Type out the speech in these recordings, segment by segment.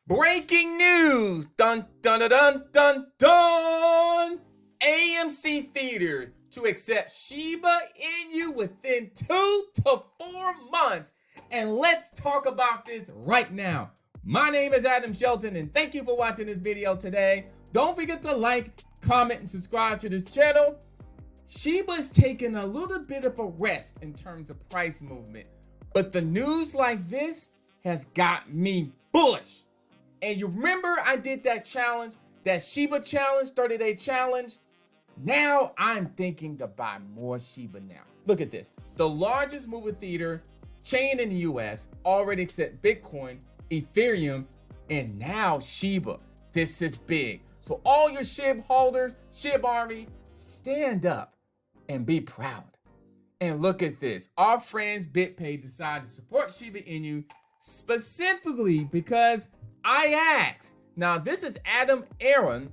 Breaking news! Dun dun dun dun dun dun! AMC Theaters to accept Shiba Inu within 2 to 4 months. And let's talk about this right now. My name is Adam Shelton, and thank you for watching this video today. Don't forget to like, comment, and subscribe to this channel. Shiba is taking a little bit of a rest in terms of price movement, but the news like this has got me bullish. And you remember I did that challenge, that Shiba challenge, 30-day challenge? Now I'm thinking to buy more Shiba now. Look at this. The largest movie theater chain in the US already accept Bitcoin, Ethereum, and now Shiba. This is big. So all your SHIB holders, SHIB Army, stand up and be proud. And look at this. Our friends BitPay decided to support Shiba Inu specifically because I asked. Now this is Adam Aron.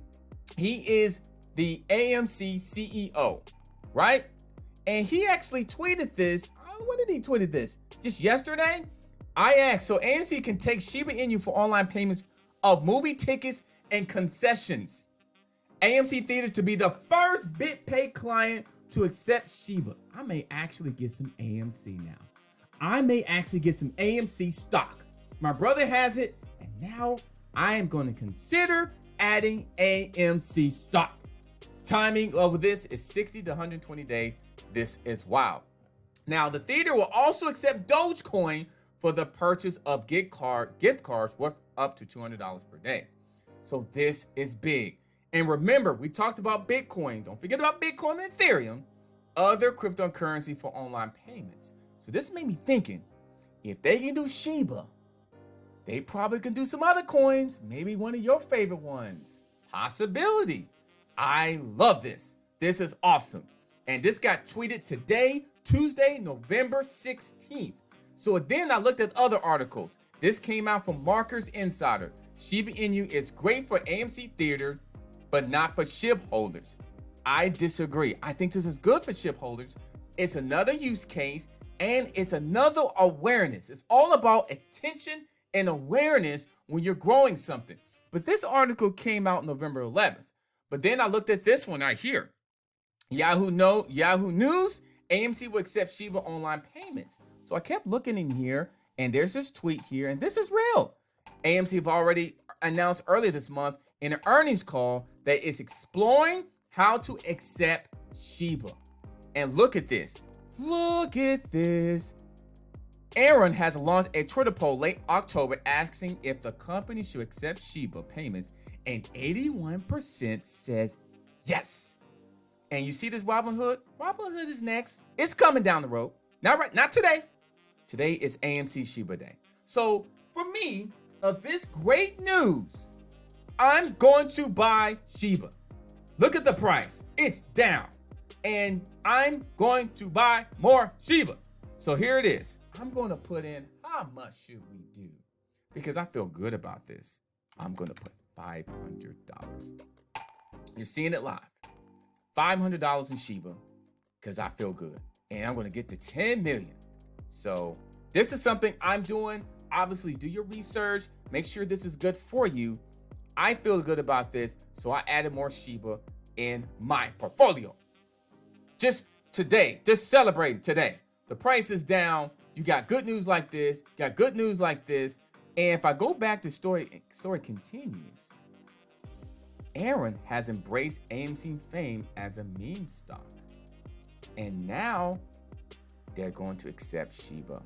He is the AMC CEO, right? And he actually tweeted this. When did he tweet this? Just yesterday? I asked, so AMC can take Shiba Inu for online payments of movie tickets and concessions. AMC Theaters to be the first BitPay client to accept Shiba. I may actually get some AMC now. I may actually get some AMC stock. My brother has it, and now I am going to consider adding AMC stock. Timing of this is 60 to 120 days. This is wild. Now, the theater will also accept Dogecoin for the purchase of gift cards worth up to $200 per day. So this is big. And remember, we talked about Bitcoin. Don't forget about Bitcoin and Ethereum, other cryptocurrency for online payments. So this made me thinking, if they can do Shiba, they probably can do some other coins, maybe one of your favorite ones. Possibility. I love this. This is awesome. And this got tweeted today, Tuesday, November 16th. So then I looked at other articles. This came out from Markers Insider. Shiba Inu is great for AMC Theater, but not for SHIB holders. I disagree. I think this is good for SHIB holders. It's another use case, and it's another awareness. It's all about attention and awareness when you're growing something. But this article came out November 11th. But then I looked at this one right here. Yahoo News, AMC will accept Shiba online payments. So I kept looking in here, and there's this tweet here, and this is real. AMC have already announced earlier this month in an earnings call that it's exploring how to accept Shiba. And look at this. Look at this. Aaron has launched a Twitter poll late October asking if the company should accept Shiba payments, and 81% says yes. And you see this Robinhood? Robinhood is next. It's coming down the road. Not today. Today is AMC Shiba Day. So for me, of this great news, I'm going to buy Shiba. Look at the price. It's down. And I'm going to buy more Shiba. So here it is. I'm going to put in, how much should we do? Because I feel good about this. I'm going to put $500. You're seeing it live. $500 in Shiba because I feel good. And I'm going to get to 10 million. So this is something I'm doing. Obviously, do your research. Make sure this is good for you. I feel good about this, so I added more Shiba in my portfolio. Just today, just celebrating today. The price is down. You got good news like this. Got good news like this. And if I go back to story continues. Aaron has embraced AMC fame as a meme stock. And now they're going to accept Shiba.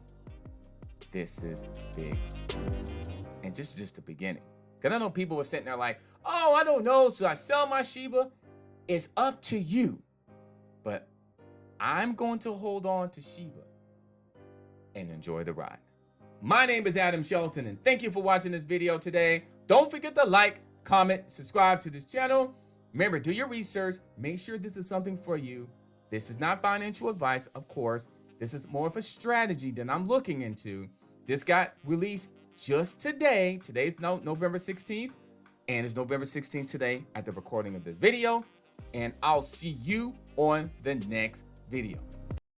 This is big news. And just the beginning. Because I know people were sitting there like, oh, I don't know. Should I sell my Shiba? It's up to you. But I'm going to hold on to Shiba and enjoy the ride. My name is Adam Shelton, and thank you for watching this video today. Don't forget to like, comment, subscribe to this channel. Remember, do your research. Make sure this is something for you. This is not financial advice, of course. This is more of a strategy that I'm looking into. This got released just today. Today's November 16th, and it's November 16th today at the recording of this video. And I'll see you on the next video.